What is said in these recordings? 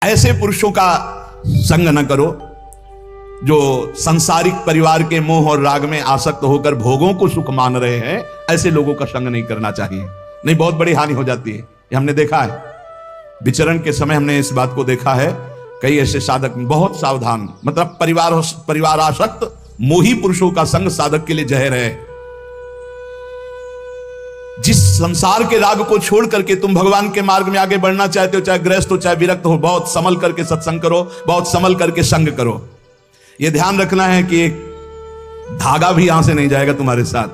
ऐसे पुरुषों का संग न करो जो सांसारिक परिवार के मोह और राग में आसक्त होकर भोगों को सुख मान रहे हैं। ऐसे लोगों का संग नहीं करना चाहिए, नहीं बहुत बड़ी हानि हो जाती है। ये हमने देखा है, विचरण के समय हमने इस बात को देखा है। कई ऐसे साधक बहुत सावधान, मतलब परिवार आसक्त मोही पुरुषों का संग साधक के लिए जहर है। जिस संसार के राग को छोड़ करके तुम भगवान के मार्ग में आगे बढ़ना चाहते हो, चाहे गृहस्थ हो चाहे विरक्त हो, बहुत संभल करके सत्संग करो, बहुत संभल करके संग करो। यह ध्यान रखना है कि एक धागा भी यहां से नहीं जाएगा तुम्हारे साथ,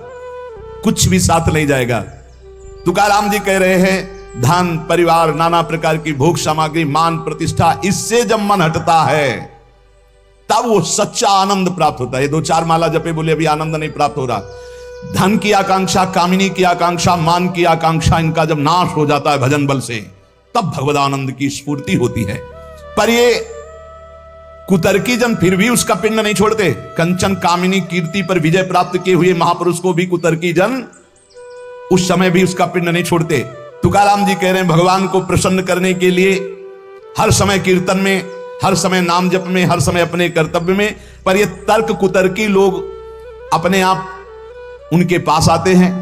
कुछ भी साथ नहीं जाएगा। तुकाराम जी कह रहे हैं धन परिवार नाना प्रकार की भोग सामग्री मान प्रतिष्ठा, इससे जब मन हटता है तब वो सच्चा आनंद प्राप्त होता है। 2-4 माला जपे बोले अभी आनंद नहीं प्राप्त हो रहा। धन की आकांक्षा, कामिनी की आकांक्षा, मान की आकांक्षा, इनका जब नाश हो जाता है भजन बल से, तब भगवद आनंद की स्फूर्ति होती है। पर ये कुतर्की जन फिर भी उसका पिंड नहीं छोड़ते। कंचन कामिनी कीर्ति पर विजय प्राप्त किए हुए महापुरुष को भी कुतर्की जन उस समय भी उसका पिंड नहीं छोड़ते। तुकाराम जी कह रहे हैं भगवान को प्रसन्न करने के लिए हर समय कीर्तन में, हर समय नाम जप में, हर समय अपने कर्तव्य में। पर ये तर्क कुतर्की लोग अपने आप उनके पास आते हैं,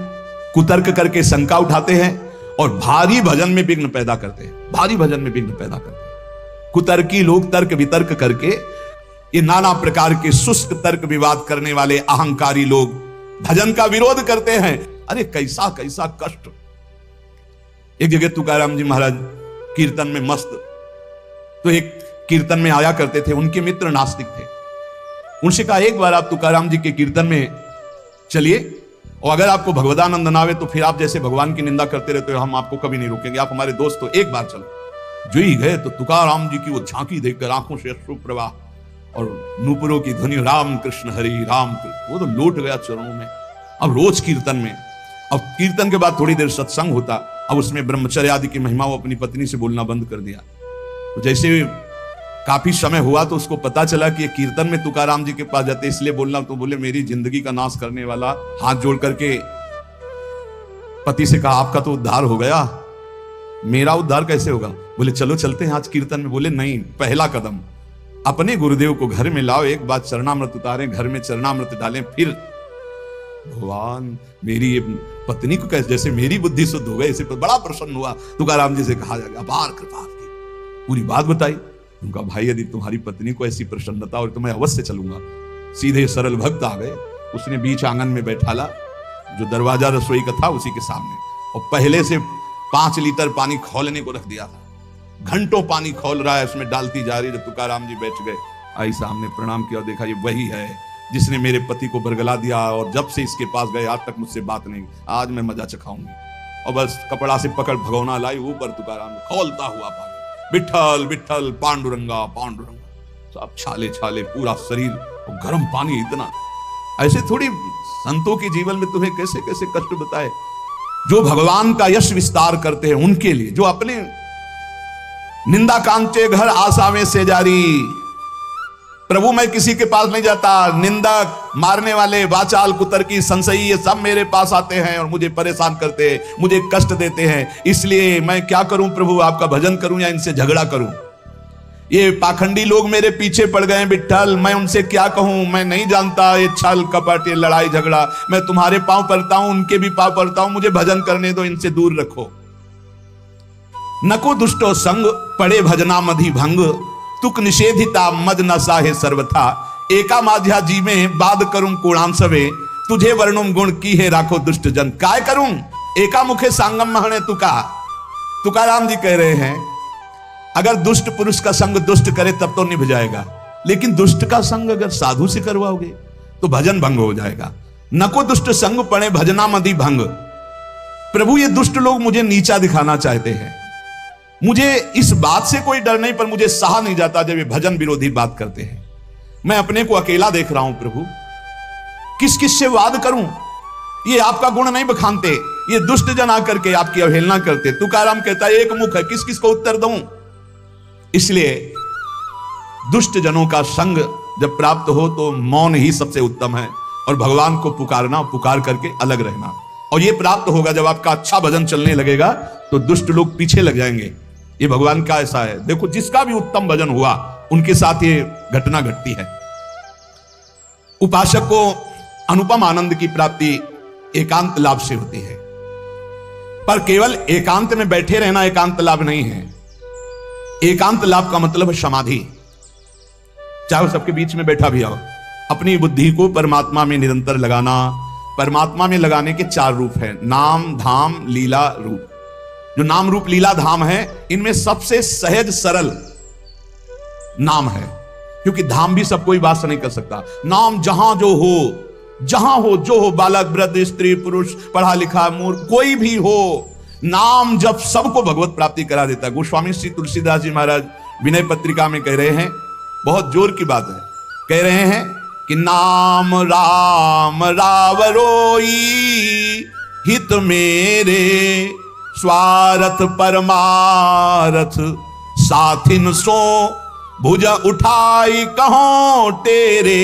कुतर्क करके शंका उठाते हैं और भारी भजन में विघ्न पैदा करते हैं, भारी भजन में विघ्न पैदा करते हैं। कुतर्की लोग तर्क वितर्क करके ये नाना प्रकार के शुष्क तर्क विवाद करने वाले अहंकारी लोग भजन का विरोध करते हैं। अरे कैसा कैसा कष्ट। एक जगह तुकाराम जी महाराज कीर्तन में मस्त, तो एक कीर्तन में आया करते थे, उनके मित्र नास्तिक थे। उनसे कहा एक बार आप तुकाराम जी के कीर्तन में चलिए, और अगर आपको भगवदानंद ना आवे तो फिर आप जैसे भगवान की निंदा करते रहते हो, हम आपको कभी नहीं रोकेंगे, आप हमारे दोस्त हो, एक बार चलो। जो ही गए तो तुकाराम जी की वो झांकी देखकर आंखों से अश्रु प्रवाह और नूपुरों की ध्वनि राम कृष्ण हरि राम कृष्ण, वो तो लौट गया चरणों में। अब रोज कीर्तन में, अब कीर्तन के बाद थोड़ी देर सत्संग होता, अब उसमें ब्रह्मचर्य आदि की महिमा वो अपनी पत्नी से बोलना बंद कर दिया। तो जैसे काफी समय हुआ तो उसको पता चला कि ये कीर्तन में तुकाराम जी के पास जाते इसलिए बोलना, तो बोले मेरी जिंदगी का नाश करने वाला, हाथ जोड़ करके पति से कहा आपका तो उद्धार हो गया, मेरा उद्धार कैसे होगा? बोले चलो चलते हैं आज कीर्तन में। बोले नहीं, पहला कदम अपने गुरुदेव को घर में लाओ, एक बार चरणामृत उतारें, घर में चरणामृत डालें, फिर भगवान मेरी ये पत्नी को कैसे, जैसे मेरी बुद्धि शुद्ध हो गई, इसे बड़ा प्रसन्न हुआ। तुकाराम जी से कहा जाएगा अपार कृपा आपकी, पूरी बात बताई। उनका भाई यदि तुम्हारी पत्नी को ऐसी प्रसन्नता और तो मैं अवश्य चलूंगा। सीधे सरल भक्त आ गए, उसने बीच आंगन में बैठाला, जो दरवाजा रसोई का था उसी के सामने, और पहले से 5 लीटर पानी खौलने को रख दिया था। घंटों पानी खौल रहा है, उसमें डालती जा रही। जब तुकाराम जी बैठ गए, आई सामने प्रणाम किया और देखा ये वही है जिसने मेरे पति को बरगला दिया, और जब से इसके पास गए आज तक मुझसे बात नहीं, आज मैं मजा चखाऊंगी। और बस कपड़ा से पकड़ भगोना लाई, ऊपर तुकाराम खौलता हुआ पानी, विठल विठल पांडुरंगा पांडुरंगा, सब छाले छाले पूरा शरीर, और गर्म पानी इतना। ऐसे थोड़ी संतों के जीवन में तुम्हें कैसे कैसे कष्ट बताए। जो भगवान का यश विस्तार करते हैं उनके लिए, जो अपने निंदा कांचे घर आसावे से जारी, प्रभु मैं किसी के पास नहीं जाता, निंदा मारने वाले वाचाल कुतर्की संशयी ये सब मेरे पास आते हैं और मुझे परेशान करते हैं, मुझे कष्ट देते हैं, इसलिए मैं क्या करूं प्रभु, आपका भजन करूं या इनसे झगड़ा करूं? ये पाखंडी लोग मेरे पीछे पड़ गए विठ्ठल, मैं उनसे क्या कहूं, मैं नहीं जानता ये छल कपट ये लड़ाई झगड़ा, मैं तुम्हारे पांव पड़ता हूं, उनके भी पांव पड़ता हूं, मुझे भजन करने दो, इनसे दूर रखो। नको दुष्टो संग पड़े भजना मधि भंग, तुक निषेधिता मद न साहे सर्वथा, एका माध्या जी में बाद करूं कोणाम सवे, तुझे वर्णुम गुण की है राखो दुष्ट जन। काय करूं एका मुखे सांगम महणे तुका। तुकाराम जी कह रहे हैं अगर दुष्ट पुरुष का संग दुष्ट करे तब तो निभ जाएगा, लेकिन दुष्ट का संग अगर साधु से करवाओगे तो भजन भंग हो जाएगा। नको दुष्ट संग पड़े भजना मधि भंग। प्रभु ये दुष्ट लोग मुझे नीचा दिखाना चाहते हैं, मुझे इस बात से कोई डर नहीं, पर मुझे सहा नहीं जाता जब ये भजन विरोधी बात करते हैं। मैं अपने को अकेला देख रहा हूं प्रभु, किस किस से वाद करूं? ये आपका गुण नहीं बखानते, ये दुष्ट जन आकर के आपकी अवहेलना करते। तुकाराम कहता है एक मुख है, किस किस को उत्तर दूं? इसलिए दुष्ट जनों का संग जब प्राप्त हो तो मौन ही सबसे उत्तम है, और भगवान को पुकारना, पुकार करके अलग रहना। और ये प्राप्त होगा जब आपका अच्छा भजन चलने लगेगा तो दुष्ट लोग पीछे लग जाएंगे, ये भगवान का ऐसा है। देखो जिसका भी उत्तम भजन हुआ उनके साथ ये घटना घटती है। उपासक को अनुपम आनंद की प्राप्ति एकांत लाभ से होती है, पर केवल एकांत में बैठे रहना एकांत लाभ नहीं है। एकांत लाभ का मतलब है समाधि। चाहे सबके बीच में बैठा भी हो, अपनी बुद्धि को परमात्मा में निरंतर लगाना। परमात्मा में लगाने के 4 रूप हैं, नाम धाम लीला रूप। जो नाम रूप लीला धाम है, इनमें सबसे सहज सरल नाम है, क्योंकि धाम भी सब कोई वास नहीं कर सकता। नाम जहां जो हो, जहां हो जो हो, बालक वृद्ध स्त्री पुरुष पढ़ा लिखा मूर्ख कोई भी हो, नाम जब सबको भगवत प्राप्ति करा देता है। गोस्वामी श्री तुलसीदास जी महाराज विनय पत्रिका में कह रहे हैं, बहुत जोर की बात है, कह रहे हैं कि नाम राम रावरोई हित मेरे स्वार्थ परमारथ साथिन सो भुज उठाई कहो तेरे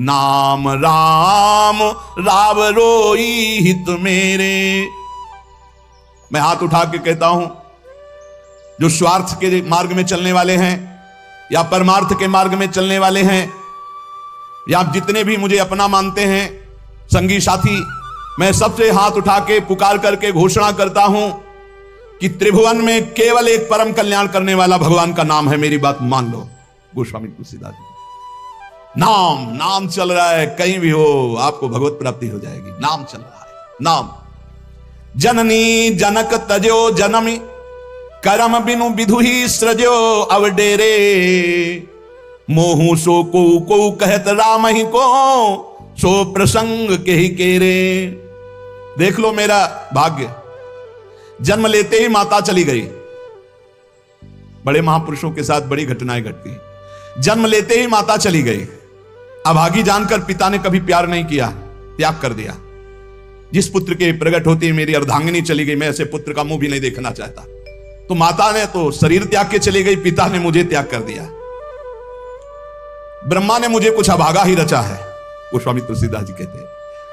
नाम राम रावरोई हित मेरे। मैं हाथ उठा के कहता हूं, जो स्वार्थ के मार्ग में चलने वाले हैं या परमार्थ के मार्ग में चलने वाले हैं, या जितने भी मुझे अपना मानते हैं संगी साथी, मैं सबसे हाथ उठा के पुकार करके घोषणा करता हूं कि त्रिभुवन में केवल एक परम कल्याण करने वाला भगवान का नाम है। मेरी बात मान लो। गोस्वामी तुलसीदास जी, नाम चल रहा है, कहीं भी हो आपको भगवत प्राप्ति हो जाएगी। नाम चल रहा है, नाम। जननी जनक तजो जनमी करम बिनु विधु ही सृजो अवडेरे मोहू सो को कहत राम ही को सो प्रसंग के ही केरे। देख लो मेरा भाग्य, जन्म लेते ही माता चली गई। बड़े महापुरुषों के साथ बड़ी घटनाएं घटती। जन्म लेते ही माता चली गई। अभागी जानकर पिता ने कभी प्यार नहीं किया, त्याग कर दिया। जिस पुत्र के प्रकट होती है मेरी अर्धांगिनी चली गई, मैं ऐसे पुत्र का मुंह भी नहीं देखना चाहता। तो माता ने तो शरीर त्याग के चली गई, पिता ने मुझे त्याग कर दिया। ब्रह्मा ने मुझे कुछ अभागा ही रचा है। गोस्वामी तुलसीदास जी कहते हैं,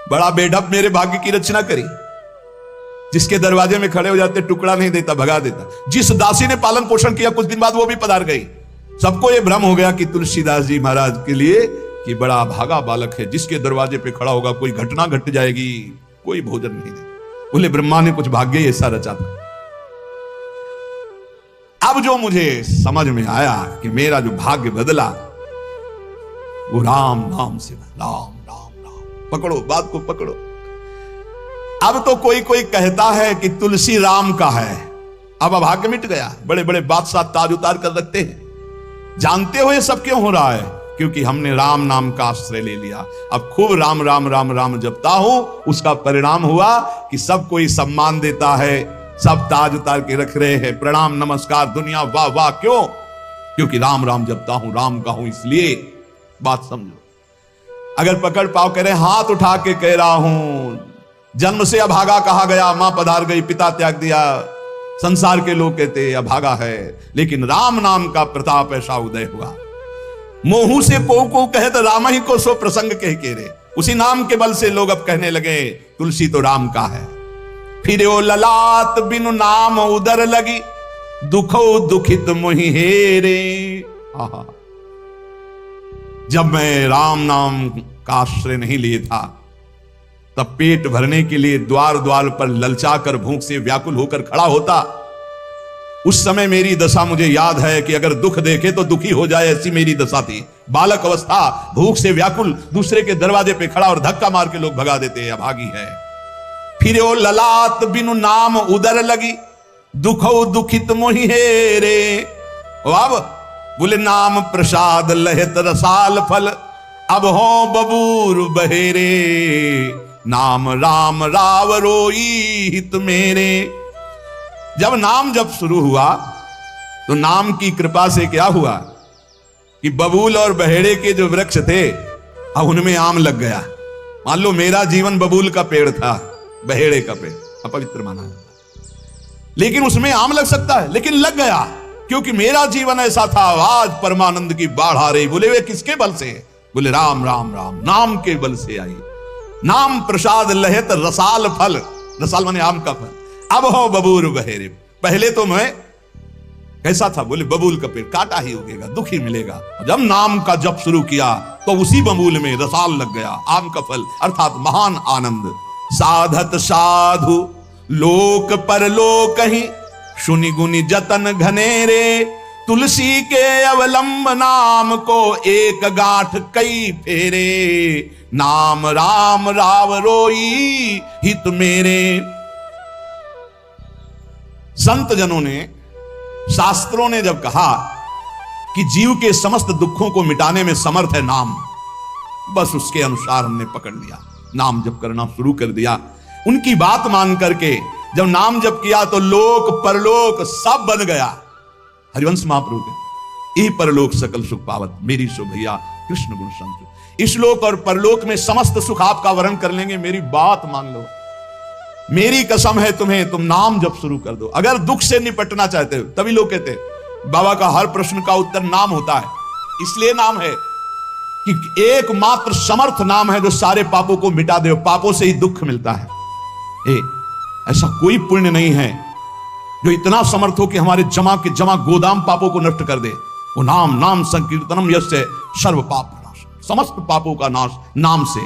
बड़ा बेढप मेरे भाग्य की रचना करी। जिसके दरवाजे में खड़े हो जाते टुकड़ा नहीं देता, भगा देता। जिस दासी ने पालन पोषण किया, कुछ दिन बाद वो भी पधार गई। सबको यह भ्रम हो गया कि तुलसीदास जी महाराज के लिए कि बड़ा भागा बालक है, जिसके दरवाजे पे खड़ा होगा कोई घटना घट जाएगी, कोई भोजन नहीं दे। बोले ब्रह्मा ने कुछ भाग्य ऐसा रचा था। अब जो मुझे समझ में आया कि मेरा जो भाग्य बदला वो राम नाम से। राम राम राम, पकड़ो बात को, पकड़ो। अब तो कोई कोई कहता है कि तुलसी राम का है। अब अभाग्य मिट गया। बड़े बड़े बादशाह ताज उतार कर रखते हैं। जानते हो ये सब क्यों हो रहा है? क्योंकि हमने राम नाम का आश्रय ले लिया। अब खूब राम राम राम राम जपता हूं, उसका परिणाम हुआ कि सब कोई सम्मान देता है, सब ताज उतार के रख रहे हैं, प्रणाम नमस्कार दुनिया वाह वाह। क्यों? क्योंकि राम राम जपता हूं, राम का हूं, इसलिए। बात समझो। अगर पकड़ पाओ, कह रहे हाथ उठा के कह रहा हूं, जन्म से अभागा कहा गया, मां पधार गई, पिता त्याग दिया, संसार के लोग कहते अभागा है, लेकिन राम नाम का प्रताप ऐसा उदय हुआ। मोहू से को कहत राम ही को सो प्रसंग कह के रे। उसी नाम के बल से लोग अब कहने लगे तुलसी तो राम का है। फिर ओ ललाट बिनु नाम उदर लगी, दुखो दुखित मोहि हेरे। आहा, जब मैं राम नाम का आश्रय नहीं लिए था, तब पेट भरने के लिए द्वार द्वार पर ललचाकर भूख से व्याकुल होकर खड़ा होता। उस समय मेरी दशा मुझे याद है कि अगर दुख देखे तो दुखी हो जाए, ऐसी मेरी दशा थी। बालक अवस्था, भूख से व्याकुल, दूसरे के दरवाजे पे खड़ा और धक्का मार के लोग भगा देते हैं, अभागी है। फिर ओ ललाट बिनु नाम उदर लगी, दुखो दुखित मोहि हेरे। अब बोले नाम प्रसाद लहत रसाल फल, अब हो बबूर बहेरे। नाम राम राव रोई हित मेरे। जब नाम जब शुरू हुआ तो नाम की कृपा से क्या हुआ कि बबूल और बहेड़े के जो वृक्ष थे, अब उनमें आम लग गया। मान लो मेरा जीवन बबूल का पेड़ था, बहेड़े का पेड़ अपवित्र माना जाता, लेकिन उसमें आम लग सकता है, लेकिन लग गया क्योंकि मेरा जीवन ऐसा था। आज परमानंद की बाढ़ आ रही। बोले वे किसके बल से? बोले राम राम राम, नाम के बल से आई। नाम प्रसाद लहत रसाल फल, रसाल माने आम का फल, अब हो बबूर बहेरे। पहले तो मैं कैसा था? बोले बबूल का पेड़, काटा ही उगेगा, दुख ही मिलेगा। जब नाम का जप शुरू किया तो उसी बबूल में रसाल लग गया, आम का फल अर्थात महान आनंद। साधत साधु लोक परलोक ही, सुनि गुनि जतन घनेरे, तुलसी के अवलंब नाम को एक गांठ कई फेरे, नाम राम राव रोई हित मेरे। संत जनों ने, शास्त्रों ने जब कहा कि जीव के समस्त दुखों को मिटाने में समर्थ है नाम, बस उसके अनुसार हमने पकड़ लिया, नाम जप करना शुरू कर दिया। उनकी बात मान करके जब नाम जप किया तो लोक परलोक सब बन गया। हरिवंश महाप्रभु के यही परलोक सकल सुख पावत मेरी सो भैया कृष्ण गुण संत। इस लोक और परलोक में समस्त सुख आपका वर्ण कर लेंगे, मेरी बात मान लो, मेरी कसम है तुम्हें, तुम नाम जप शुरू कर दो। अगर दुख से निपटना चाहते हो, तभी लोग कहते हैं बाबा का हर प्रश्न का उत्तर नाम होता है। इसलिए नाम है कि एकमात्र समर्थ नाम है जो सारे पापों को मिटा दे। पापों से ही दुख मिलता है। ऐसा कोई पुण्य नहीं है जो इतना समर्थ हो कि हमारे जमा के जमा गोदाम पापों को नष्ट कर दे। वो नाम, नाम संकीर्तनम यस्य सर्व पाप नाश, समस्त पापों का नाश नाम से।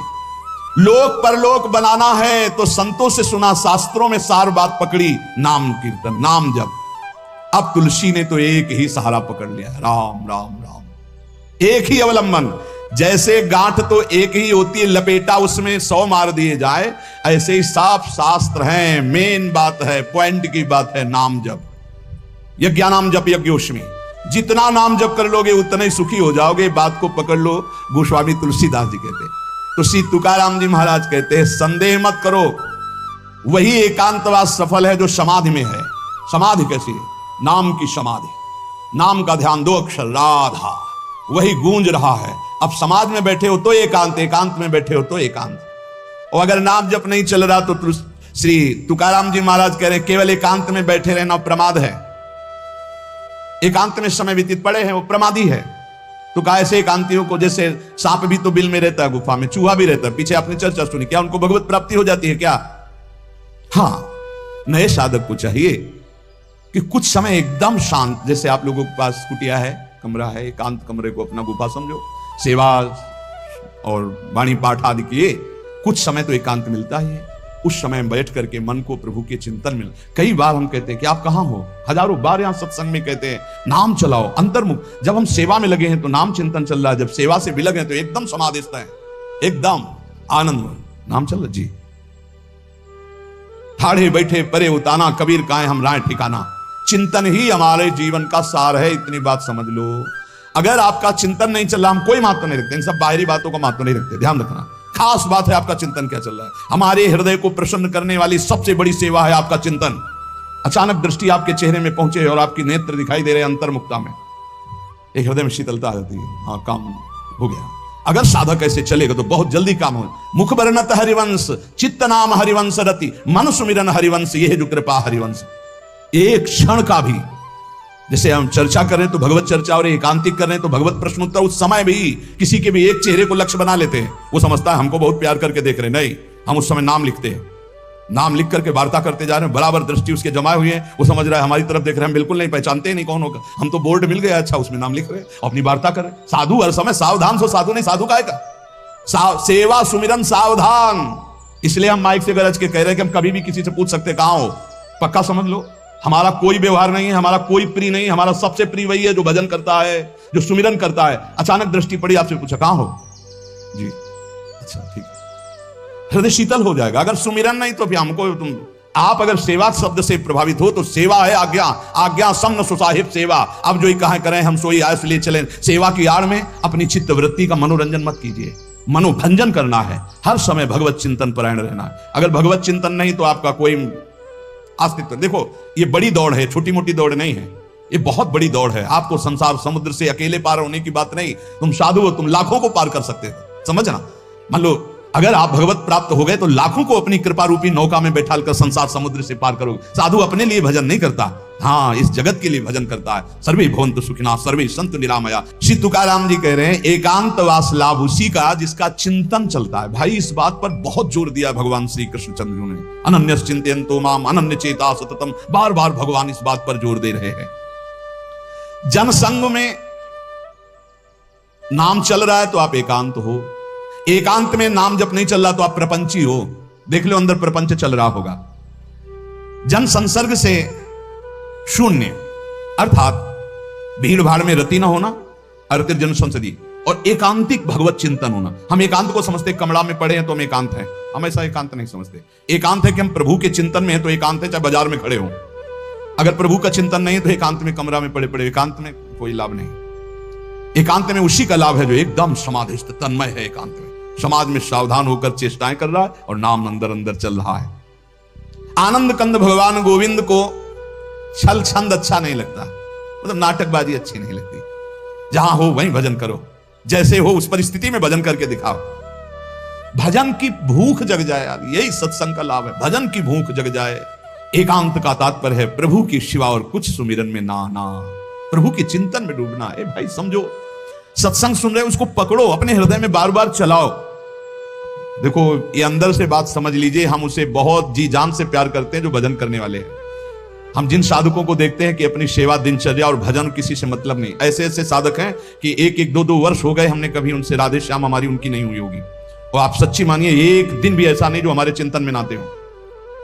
लोक परलोक बनाना है तो संतों से सुना, शास्त्रों में सार बात पकड़ी, नाम कीर्तन, नाम जप। अब तुलसी ने तो एक ही सहारा पकड़ लिया, राम राम राम, एक ही अवलंबन। जैसे गांठ तो एक ही होती है, लपेटा उसमें 100 मार दिए जाए, ऐसे ही साफ शास्त्र हैं, मेन बात है, पॉइंट की बात है, नाम जप। यज्ञानाम जप यज्ञोष्मी, जितना नाम जप कर लोगे उतना ही सुखी हो जाओगे। बात को पकड़ लो। गोस्वामी तुलसीदास जी कहते, तो श्री तुकाराम जी महाराज कहते हैं, संदेह मत करो, वही एकांतवास सफल है जो समाधि में है। समाधि कैसी है? नाम की समाधि, नाम का ध्यान, 2 अक्षर राधा, वही गूंज रहा है। अब समाज में बैठे हो तो एकांत, एकांत में बैठे हो तो एकांत। और अगर नाम जप नहीं चल रहा तो श्री तुकाराम जी महाराज कह रहे केवल एकांत में बैठे रहना प्रमाद है। एकांत में समय व्यतीत पड़े हैं वो प्रमादी है। तो कहा ऐसे एकांतियों को, जैसे सांप भी तो बिल में रहता है, गुफा में चूहा भी रहता है, पीछे आपने चर्चा सुनी, क्या उनको भगवत प्राप्ति हो जाती है क्या? हाँ, नए साधक को चाहिए कि कुछ समय एकदम शांत, जैसे आप लोगों के पास कुटिया है, कमरा है, एकांत कमरे को अपना गुफा समझो, सेवा और वाणी पाठ आदि किए, कुछ समय तो एकांत मिलता ही है। उस समय बैठ करके मन को प्रभु के चिंतन में, कई बार हम कहते हैं कि आप कहां हो, हजारों बार यहां सत्संग में कहते हैं नाम चलाओ, अंतर्मुख। जब हम सेवा में लगे हैं तो नाम चिंतन चल रहा है, जब सेवा से विलग है तो एकदम समाधिस्थ है, एकदम आनंद, नाम चल रहा जी। ठाड़े बैठे परे उताना, कबीर काहे हम राय ठिकाना, चिंतन ही हमारे जीवन का सार है, इतनी बात समझ लो। अगर आपका चिंतन नहीं चल रहा, हम कोई महत्व नहीं रखते, इन सब बाहरी बातों का महत्व नहीं रखते, ध्यान रखना। खास बात है आपका चिंतन क्या चल रहा है। हमारे हृदय को प्रसन्न करने वाली सबसे बड़ी सेवा है आपका चिंतन। अचानक दृष्टि आपके चेहरे में पहुंचे और आपकी नेत्र दिखाई दे रहे अंतर्मुक्ता में, एक हृदय में शीतलता आ जाती है, हाँ काम हो गया। अगर साधक ऐसे चलेगा तो बहुत जल्दी काम हो। मुख बरनत हरिवंश, चित्त नाम हरिवंश रति, मन सुमिरन हरिवंश, यह जो कृपा हरिवंश। एक क्षण का भी, जैसे हम चर्चा कर रहे हैं तो भगवत चर्चा और एकांतिक कर रहे हैं तो भगवत प्रश्नोत्तर, उस समय भी किसी के भी एक चेहरे को लक्ष्य बना लेते हैं। वो समझता है हमको बहुत प्यार करके देख रहे हैं, नहीं, हम उस समय नाम लिखते हैं, नाम लिख करके वार्ता करते जा रहे हैं, बराबर दृष्टि उसके जमाए हुई है, वो समझ रहा है हमारी तरफ देख रहे हैं, हम बिल्कुल नहीं पहचानते ही नहीं कौन होगा, हम तो बोर्ड मिल गया, अच्छा उसमें नाम लिख रहे हैं, अपनी वार्ता कर रहे हैं। साधु हर समय सावधान सो साधु नहीं, साधु काहे का सेवा सुमिरन सावधान। इसलिए हम माइक से गरज के कह रहे हैं कि हम कभी भी किसी से पूछ सकते कहां हो, पक्का समझ लो। हमारा कोई व्यवहार नहीं है, हमारा कोई प्रिय नहीं, हमारा सबसे प्रिय वही है जो भजन करता है, जो सुमिरन करता है। अचानक दृष्टि पड़ी, आपसे पूछा कहां हो जी, अच्छा ठीक है, हृदय शीतल हो जाएगा। अगर सुमिरन नहीं तो फिर हमको आप अगर सेवा शब्द से प्रभावित हो तो सेवा है आज्ञा, आज्ञा समन सुसाहिब सेवा। अब जो ही कहा करें हम सोई आयस लिए चलें। सेवा की आड़ में अपनी चित्त वृत्ति का मनोरंजन मत कीजिए, मनोभंजन करना है, हर समय भगवत चिंतन परायण रहना है। अगर भगवत चिंतन नहीं तो आपका कोई अस्तित्व, देखो ये बड़ी दौड़ है, छोटी मोटी दौड़ नहीं है, ये बहुत बड़ी दौड़ है। आपको संसार समुद्र से अकेले पार होने की बात नहीं, तुम साधु हो, तुम लाखों को पार कर सकते हो, समझना। मान लो अगर आप भगवत प्राप्त हो गए तो लाखों को अपनी कृपा रूपी नौका में बैठालकर संसार समुद्र से पार करोगे। साधु अपने लिए भजन नहीं करता, हाँ इस जगत के लिए भजन करता है। सर्वे भवन्तु सुखिनः, सर्वे सन्तु निरामया। श्री तुकाराम जी कह रहे हैं एकांतवास लाभ उसी का जिसका चिंतन चलता है। भाई इस बात पर बहुत जोर दिया भगवान श्री कृष्ण चंद्र ने, अनन्यश्चिन्तयन्तो माम अनन्य चेता सततम, बार बार भगवान इस बात पर जोर दे रहे हैं। जनसंग में नाम चल रहा है तो आप एकांत हो, एकांत में नाम जब नहीं चल रहा तो आप प्रपंची हो। देख लो अंदर प्रपंच चल रहा होगा। जन संसर्ग से शून्य अर्थात भीड़ भाड़ में रति न होना, अर्थित जन संसदी, और एकांतिक भगवत चिंतन होना। हम एकांत को समझते कमरा में पड़े हैं तो हम एकांत हैं, हम ऐसा एकांत नहीं समझते। एकांत है कि हम प्रभु के चिंतन में हैं तो एकांत है, चाहे बाजार में खड़े हो। अगर प्रभु का चिंतन नहीं है तो एकांत में कमरा में पड़े पड़े एकांत में कोई लाभ नहीं। एकांत में उसी का लाभ है जो एकदम समाधिस्थ तन्मय है। एकांत में समाज में सावधान होकर चेष्टाएं कर रहा है और नाम अंदर अंदर चल रहा है। आनंद कंद भगवान गोविंद को छल छंद अच्छा नहीं लगता, मतलब नाटकबाजी अच्छी नहीं लगती। जहां हो वहीं भजन करो, जैसे हो उस परिस्थिति में भजन करके दिखाओ। भजन की भूख जग जाए यार, यही सत्संग का लाभ है। भजन की भूख जग जाए। एकांत का तात्पर्य है प्रभु की शिवा और कुछ सुमिरन में ना ना, प्रभु के चिंतन में डूबना। ए भाई समझो, सत्संग सुन रहे हो उसको पकड़ो, अपने हृदय में बार बार चलाओ। देखो ये अंदर से बात समझ लीजिए, हम उसे बहुत जी जान से प्यार करते हैं जो भजन करने वाले हैं। हम जिन साधकों को देखते हैं कि अपनी सेवा दिनचर्या और भजन किसी से मतलब नहीं, ऐसे ऐसे साधक हैं कि एक एक दो वर्ष हो गए हमने कभी उनसे राधे श्याम हमारी उनकी नहीं हुई होगी। और आप सच्ची मानिए एक दिन भी ऐसा नहीं जो हमारे चिंतन में नाते हो,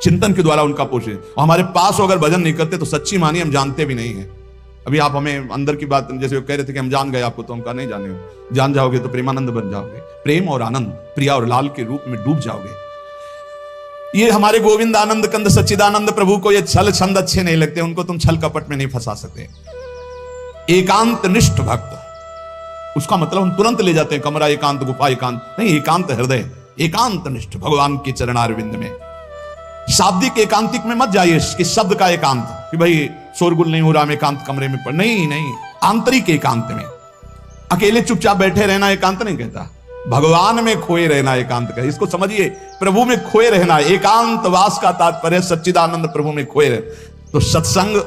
चिंतन के द्वारा उनका पोषे। और हमारे पास हो अगर भजन नहीं करते तो सच्ची मानिए हम जानते भी नहीं है। अभी आप हमें अंदर की बात, जैसे वो कह रहे थे कि हम जान गए आपको, तो हम कहा नहीं जाने हो। जान जाओगे तो प्रेमानंद बन जाओगे, प्रेम और आनंद, प्रिया और लाल के रूप में डूब जाओगे। ये हमारे गोविंद आनंद कंद सच्चिदानंद प्रभु को ये छल छंद अच्छे नहीं लगते, उनको तुम छल कपट में नहीं फंसा सकते। एकांत निष्ठ भक्त, उसका मतलब हम तुरंत ले जाते हैं कमरा एकांत, गुफा एकांत नहीं, एकांत हृदय, एकांत निष्ठ भगवान के चरणारविंद में। शाब्दिक एकांतिक में मत जाइए कि शब्द का एकांत कि भाई शोरगुल नहीं हो रहा, हम एकांत कमरे में पड़, नहीं नहीं, आंतरिक एकांत में अकेले चुपचाप बैठे रहना एकांत नहीं कहता, भगवान में खोए रहना एकांत कहता। इसको समझिए, प्रभु में खोए रहना, एकांत वास का तात्पर्य सच्चिदानंद प्रभु में खोए रहे। तो सत्संग